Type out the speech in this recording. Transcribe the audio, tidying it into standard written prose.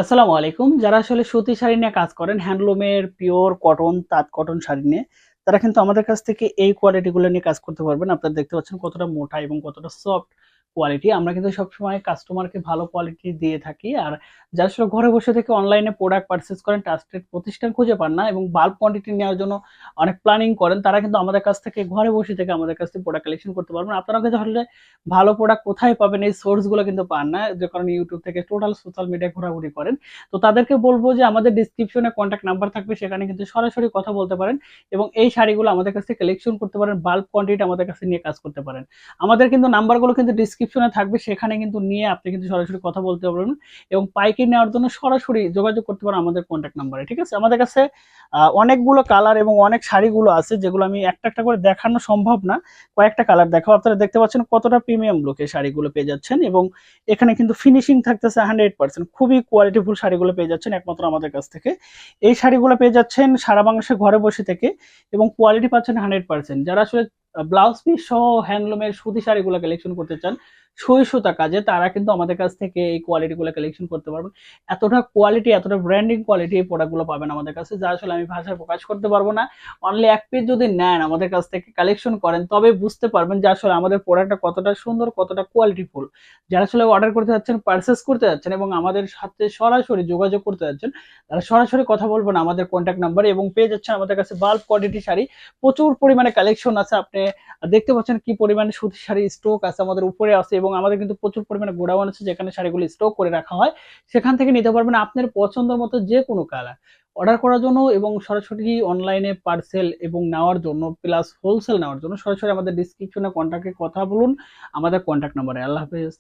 আসসালামু আলাইকুম। যারা আসলে সুতি শাড়ি নিয়ে কাজ করেন, হ্যান্ডলুমের পিওর কটন, তাঁত কটন শাড়ি নিয়ে, তারা কিন্তু আমাদের কাছ থেকে এই কোয়ালিটি গুলো নিয়ে কাজ করতে পারবেন। আপনারা দেখতে পাচ্ছেন কতটা মোটা এবং কতটা সফট কোয়ালিটি। আমরা কিন্তু সবসময় কাস্টমারকে ভালো কোয়ালিটি দিয়ে থাকি। আর যারা আসলে ঘরে বসে থেকে অনলাইনে প্রোডাক্ট পারচেজ করেন, ট্রাস্টেড প্রতিষ্ঠান খুঁজে পান না এবং বাল্ক কোয়ান্টিটি নেওয়ার জন্য অনেক প্ল্যানিং করেন, তারা কিন্তু আমাদের কাছ থেকে ঘরে বসে থেকে আমাদের কাছ থেকে প্রোডাক্ট কালেকশন করতে পারবেন। আপনারা কিন্তু আসলে ভালো প্রোডাক্ট কোথায় পাবেন এই সোর্স গুলো কিন্তু পান না, যে কারণে ইউটিউব থেকে টোটাল সোশ্যাল মিডিয়ায় ঘোরাঘুরি করেন। তো তাদেরকে বলবো যে আমাদের ডিসক্রিপশনে কন্ট্যাক্ট নাম্বার থাকবে, সেখানে কিন্তু সরাসরি কথা বলতে পারেন এবং এই শাড়িগুলো আমাদের কাছ থেকে কালেকশন করতে পারেন, বাল্ক কোয়ান্টিটি আমাদের কাছে নিয়ে কাজ করতে পারেন। আমাদের কিন্তু নাম্বারগুলো কিন্তু ডিসক্রিপশনে থাকবে, সেখানে কিন্তু নিয়ে আপনি কিন্তু সরাসরি কথা বলতে পারবেন এবং পাইকারি নেওয়ার জন্য সরাসরি যোগাযোগ করতে পারেন আমাদের কন্ট্যাক্ট নাম্বারে। ঠিক আছে? আমাদের কাছে অনেকগুলো কালার এবং অনেক শাড়িগুলো আছে, যেগুলো আমি একটা একটা করে দেখানো সম্ভব না। কয়েকটা কালার দেখাবো। আপনারা দেখতে পাচ্ছেন কতটা প্রিমিয়াম লুকে শাড়িগুলো পেয়ে যাচ্ছেন এবং এখানে কিন্তু ফিনিশিং থাকতেছে 100%। খুবই কোয়ালিটিফুল শাড়িগুলো পেয়ে যাচ্ছেন একমাত্র আমাদের কাছ থেকে। এই শাড়িগুলো পেয়ে যাচ্ছেন সারা বাংলাদেশে ঘরে বসে থেকে এবং কোয়ালিটি পাচ্ছেন 100%। যারা আসলে ব্লাউজ পিস সহ হ্যান্ডলুমের সুতি শাড়িগুলো কালেকশন করতে চান সুই সুতা কাজে, তারা কিন্তু আমাদের কাছ থেকে এই কোয়ালিটিগুলো কালেকশন করতে পারবেন। এতটা কোয়ালিটি, এতটা ব্র্যান্ডিং কোয়ালিটি এই প্রোডাক্টগুলো পাবেন আমাদের কাছে, যা আসলে আমি ভাষায় প্রকাশ করতে পারবো না। অনলি এক পিস যদি নেন আমাদের কাছ থেকে কালেকশন করেন, তবে বুঝতে পারবেন যে আসলে আমাদের প্রোডাক্টটা কতটা সুন্দর, কতটা কোয়ালিটিফুল। যারা আসলে অর্ডার করতে যাচ্ছেন, পারচেস করতে যাচ্ছেন এবং আমাদের সাথে সরাসরি যোগাযোগ করতে যাচ্ছেন, তারা সরাসরি কথা বলবেন আমাদের কন্ট্যাক্ট নাম্বারে এবং পেয়ে যাচ্ছেন আমাদের কাছে বাল্ক কোয়ান্টিটি শাড়ি। প্রচুর পরিমাণে কালেকশন আছে। আপনি দেখতে পাচ্ছেন কি পরিমাণে সুতি শাড়ি স্টক আছে আমাদের উপরে আছে এবং আমাদের কিন্তু প্রচুর পরিমাণে গোডাউন আছে, যেখানে শাড়িগুলো স্টক করে রাখা হয়। সেখান থেকে নিতে পারবেন আপনার পছন্দ মতো যে কোনো কালার। অর্ডার করার জন্য এবং সরাসরি অনলাইনে পার্সেল এবং নেওয়ার জন্য প্লাস হোলসেল নেওয়ার জন্য সরাসরি আমাদের ডিসক্রিপশনে কন্ট্যাক্টে কথা বলুন আমাদের কন্ট্যাক্ট নাম্বারে। আল্লাহ হাফেজ।